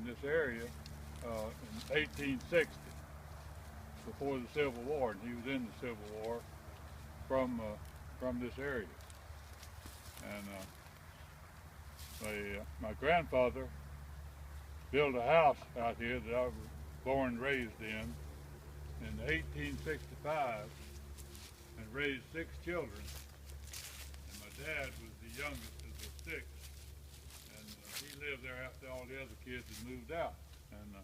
this area in 1860, before the Civil War, and he was in the Civil War from this area. And my grandfather built a house out here that I was born and raised in 1865, and raised 6 children. And my dad was the youngest of the 6, and he lived there after all the other kids had moved out. And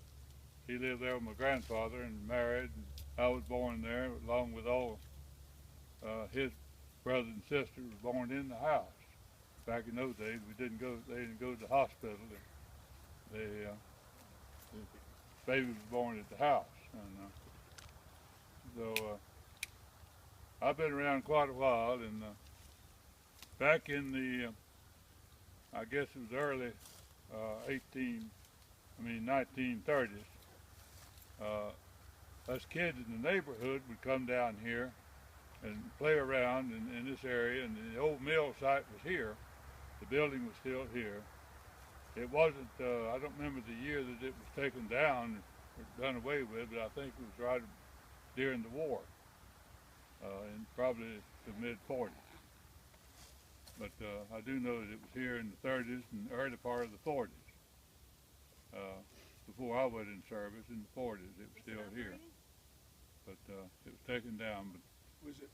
he lived there with my grandfather and married, and I was born there along with all his brothers and sisters were born in the house. Back in those days, they didn't go to the hospital. The baby was born at the house, and so I've been around quite a while. And back in the, I guess it was early 1930s, us kids in the neighborhood would come down here and play around in this area, and the old mill site was here. The building was still here. It wasn't, I don't remember the year that it was taken down or done away with, but I think it was right during the war, in probably the mid-40s. But I do know that it was here in the 30s and the early part of the 40s. Before I went in service in the 40s, it was still here. But it was taken down. But was it?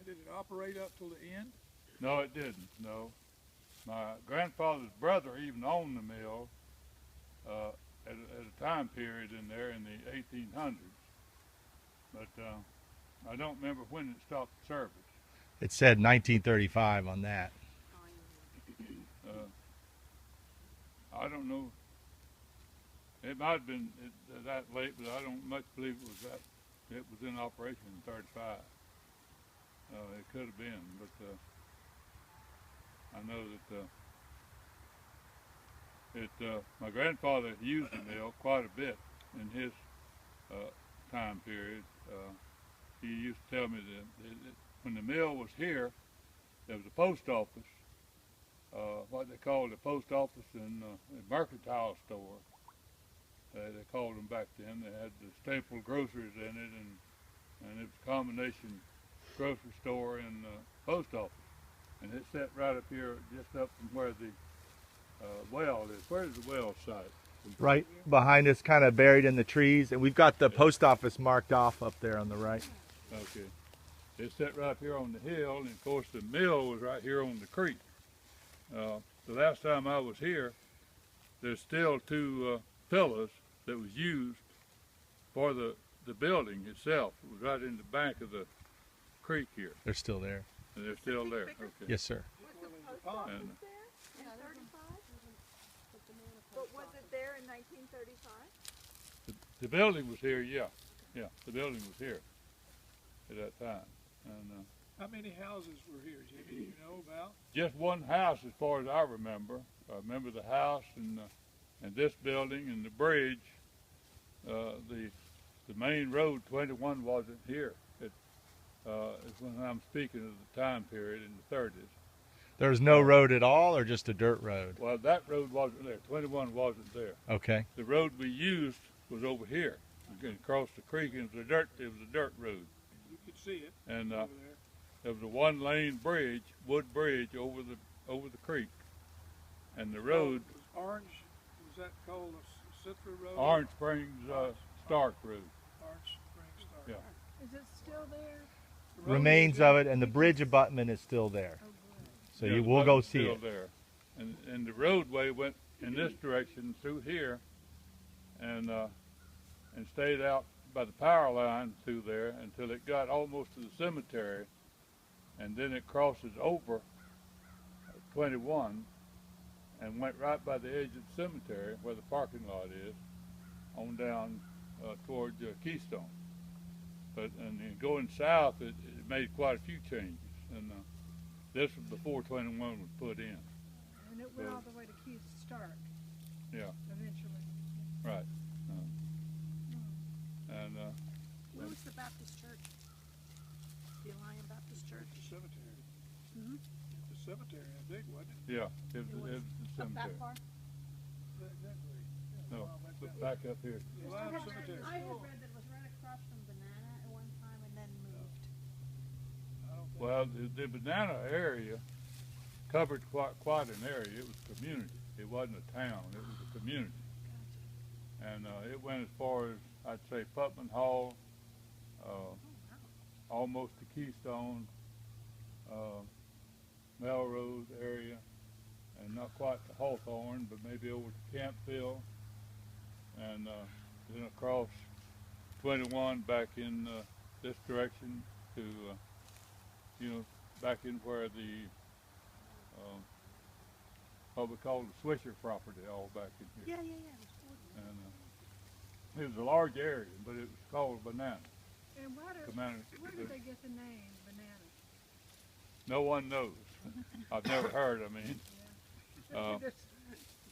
Did it operate up till the end? No, it didn't. No, my grandfather's brother even owned the mill at a time period in there in the 1800s. But I don't remember when it stopped service. It said 1935 on that. I don't know. It might have been that late, but I don't much believe it was that. It was in operation in 35. It could have been, but I know that my grandfather used the mill quite a bit in his time period. He used to tell me that when the mill was here, there was a post office, what they called a post office and a mercantile store. They called them back then. They had the staple groceries in it, and it was a combination grocery store and post office. And it sat right up here, just up from where the well is. Where's the well site? Right behind us, kind of buried in the trees, and we've got the post office marked off up there on the right. Okay. It sat right up here on the hill, and of course the mill was right here on the creek. The last time I was here, there's still 2 pillars that was used for the building itself. It was right in the bank of the creek here. They're still there. And they're still there. Okay. Yes, sir. And, but was it there in 1935? the building was here, yeah. Yeah, the building was here at that time. And How many houses were here, Jimmy? Do you know about? just one house as far as I remember. I remember the house and this building and the bridge. The main road 21 wasn't here. It's when I'm speaking of the time period in the 30s. There's no road at all, or just a dirt road? Well, that road wasn't there. 21 wasn't there. Okay. The road we used was over here. You can cross the creek, and it was a dirt road. You could see it And over there. there was a 1-lane bridge, wood bridge over the creek, and the road. Was Orange, was that called a Citra Road? Orange Springs Stark Road. Orange Springs Stark. Yeah. Is it still there? The road Remains is of it, and the bridge abutment is still there. Oh, good. So Yeah, the we'll go button's see still it. there. And the roadway went in this direction through here, and stayed out by the power line through there until it got almost to the cemetery, and then it crosses over 21 and went right by the edge of the cemetery where the parking lot is, on down toward Keystone. And then going south, it made quite a few changes, and this was before 21 was put in. And it went all the way to Keith Stark Yeah, eventually. right. And Where was the Baptist church? The Alliance Baptist Church? The cemetery. Mm-hmm. The cemetery, I think, wasn't it? yeah, it was the Up cemetery. that far? That way. Yeah, No. well, that's back up here. Lime Cemetery. I had read that it was right across from Banana at one time and then moved. I don't think. Well, the banana area covered quite an area. It was a community. It wasn't a town. It was a community. And it went as far as, I'd say, Putman Hall, almost to Keystone, Melrose area, and not quite to Hawthorne, but maybe over to Campville, and then across 21 back in this direction to, back in where the, what we call the Swisher property, all back in here. Yeah, yeah, yeah. It was gorgeous. And it was a large area, but it was called Banana. And where did they get the name, Banana? No one knows. I've never heard. I mean,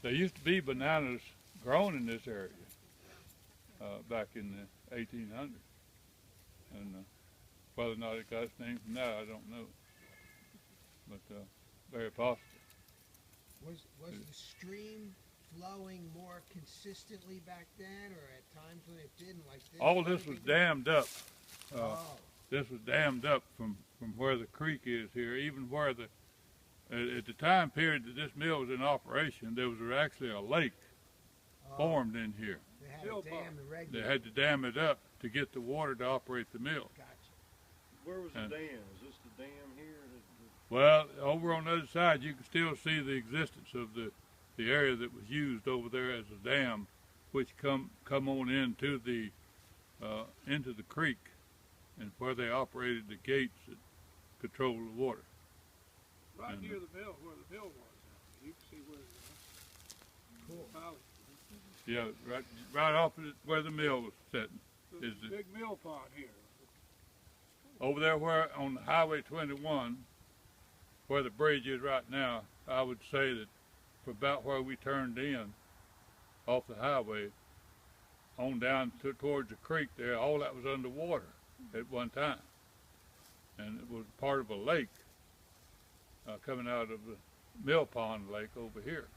there used to be bananas grown in this area back in the 1800s, and whether or not it got its name from that, I don't know. But very possible. Was the stream flowing more consistently back then, or at times when it didn't, like this? All this was dammed up. Oh, This was dammed up from where the creek is here, even where at the time period that this mill was in operation, there was actually a lake formed in here. they had Mill a dam pond. to They regulate. had to dam it up to get the water to operate the mill. Gotcha. Where was the And- dam? Is this the dam here? Well, over on the other side, you can still see the existence of the area that was used over there as a dam, which come on into the creek, and where they operated the gates that control the water. Right And, near the mill, where the mill was. You can see where it was. Cool. Valley. Yeah, right off of where the mill was sitting. There's Is a the- big mill pond here. Over there where on Highway 21, where the bridge is right now, I would say that for about where we turned in off the highway, on down towards the creek there, all that was underwater at one time. And it was part of a lake coming out of the Mill Pond Lake over here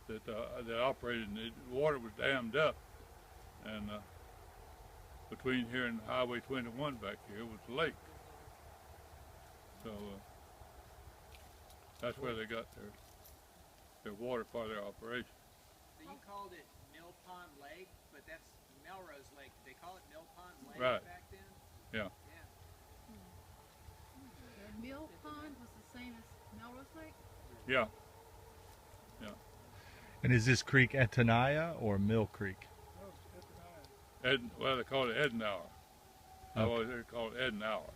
that operated, and the water was dammed up. And between here and Highway 21 back here was the lake. So that's where they got their water for their operation. So you called it Mill Pond Lake, but that's Melrose Lake. Did they call it Mill Pond Lake Right. back then? Yeah. The Mill Pond was the same as Melrose Lake? Yeah. And is this creek Etanaya or Mill Creek? No, it's at the nine. Well, they call it Edenauer. I Okay. always heard it called Edenauer.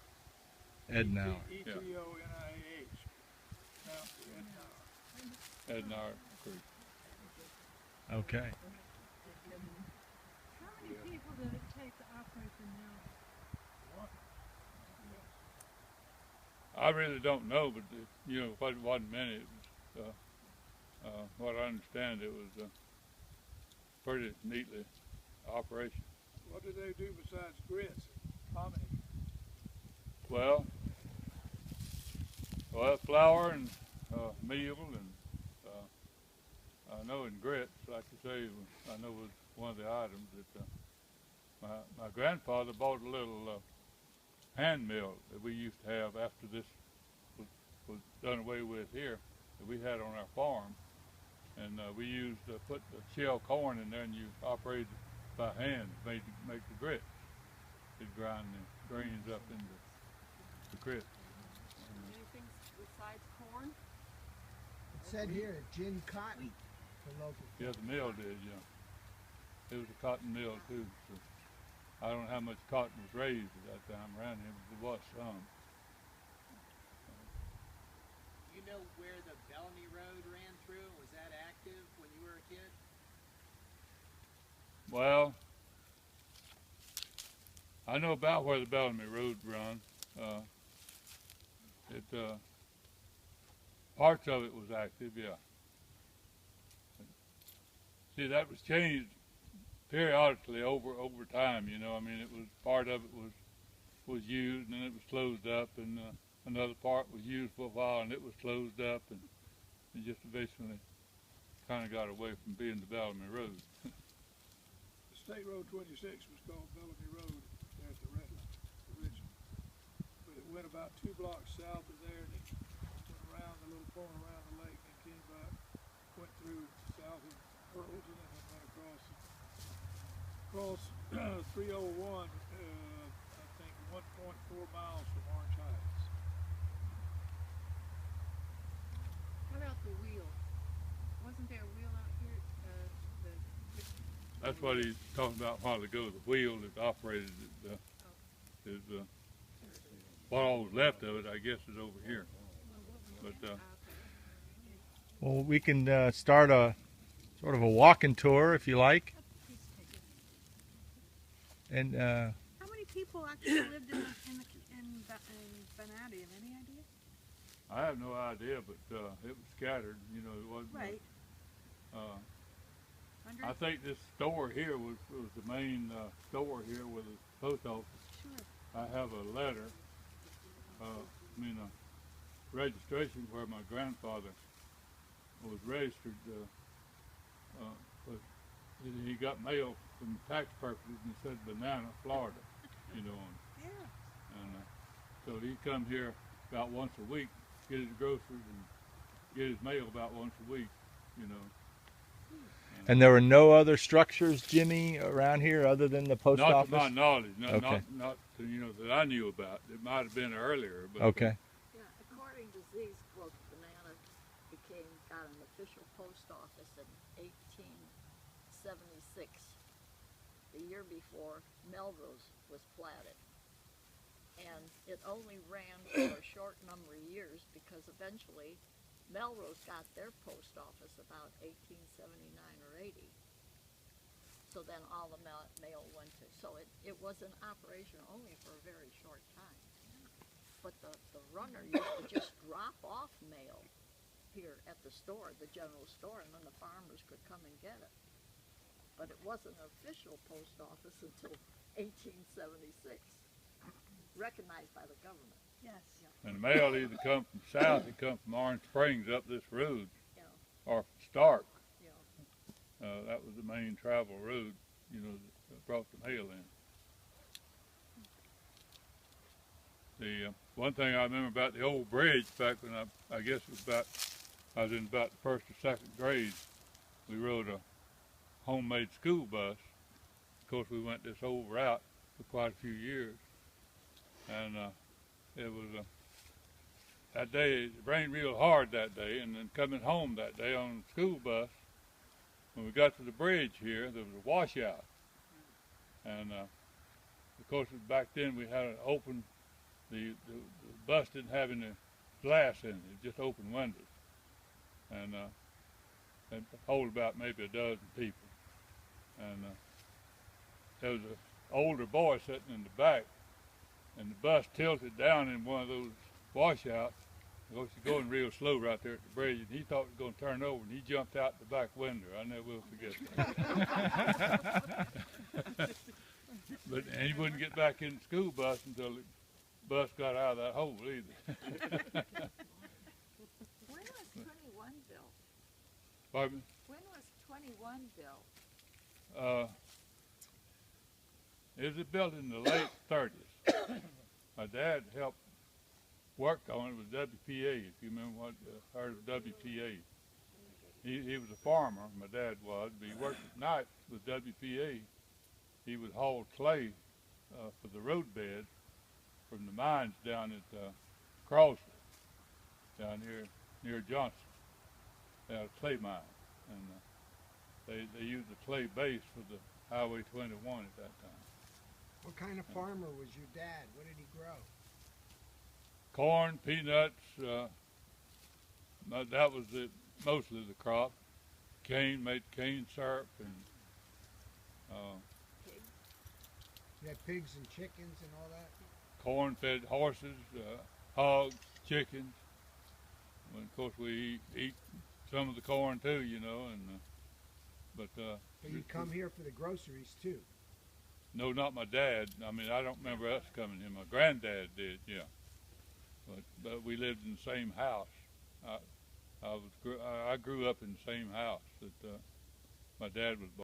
Ednauer. E-T-O-N-I-A-H. Now, Ednauer. Edenauer Creek. Okay. How many people did it take to operate the mill? I really don't know, but it wasn't many. It was, what I understand, it was pretty neatly operation. What do they do besides grits? Hominy. Well, flour and meal, and I know in grits, like you say, I know was one of the items that my grandfather bought a little hand mill that we used to have after this was done away with here, that we had on our farm, and we used put the shell corn in there, and you operated by hand to make the grits. It'd grind the grains up into the grits. Anything besides corn? It said here, gin cotton for local. Yeah, the mill did, yeah. It was a cotton mill too. So I don't know how much cotton was raised at that time around here, but there was some. You know where the Bellamy Road ran through? Was that active when you were a kid? Well, I know about where the Bellamy Road run. Parts of it was active, yeah. See, that was changed periodically over time. I mean, it was part of it was used, and then it was closed up, and another part was used for a while, and it was closed up, and it just eventually kind of got away from being the Bellamy Road. State Road 26 was called Bellamy Road there at the Redlands originally. But it went about 2 blocks south of there, and it went around the little corner around the lake, and came back, went through south of Burleson, and then went across 301, I think 1.4 miles from Orange Heights. What about the wheel? Wasn't there a wheel out here? That's what he's talking about a while ago. The wheel that operated it, what all was left of it, I guess, is over here. But Well, we can start a sort of a walking tour if you like. And How many people actually lived in Banat? Do you have any idea? I have no idea, but it was scattered. You know, it wasn't. Right. I think this store here was the main store here with the post office. Sure. I have a letter, a registration where my grandfather was registered, but he got mail from tax purposes and it said Banana, Florida, you know. Yeah. And so he come here about once a week, get his groceries and get his mail about once a week, you know. and there were no other structures, Jimmy, around here other than the post office? Not to my knowledge, Okay. not to, you know, that I knew about. It might have been earlier, but Okay. Yeah, according to these books, Banana got an official post office in 1876, the year before Melrose was platted. And it only ran for a short number of years because eventually Melrose got their post office about 1879 or 80. So then all the mail went to, so it was in operation only for a very short time. But the runner used to just drop off mail here at the store, the general store, and then the farmers could come and get it. But it wasn't an official post office until 1876, recognized by the government. Yes. and the mail either come from south, it come from Orange Springs up this road, Yeah. or from Stark. Yeah. That was the main travel road, you know, that brought the mail in. The one thing I remember about the old bridge back when I guess it was I was in about the first or second grade, we rode a homemade school bus. Of course, we went this old route for quite a few years, and it was that day, it rained real hard that day, and then coming home that day on the school bus, when we got to the bridge here, there was a washout. And of course, back then we had an open, the bus didn't have any glass in it, just open windows. And it hold about maybe a dozen people. And there was an older boy sitting in the back, and the bus tilted down in one of those washouts. Of course, he's going real slow right there at the bridge, and he thought it was going to turn over, and he jumped out the back window. I never will forget that. And he wouldn't get back in the school bus until the bus got out of that hole either. When was 21 built? Pardon me? When was 21 built? It was built in the late 30s. My dad helped work on it with WPA, if you remember what heard of WPA. He was a farmer, my dad was, but he worked at night with WPA. He would haul clay for the road bed from the mines down at Crossroads, down near Johnson. They had a clay mine, and they used the clay base for the Highway 21 at that time. What kind of farmer was your dad? What did he grow? Corn, peanuts, that was mostly the crop. Cane, made cane syrup, and You had pigs and chickens and all that? corn-fed horses, hogs, chickens. And of course, we eat some of the corn too, you know. And but you'd come here for the groceries too? No, not my dad. I mean, I don't remember us coming here. My granddad did, yeah. But we lived in the same house. I grew up in the same house that my dad was born.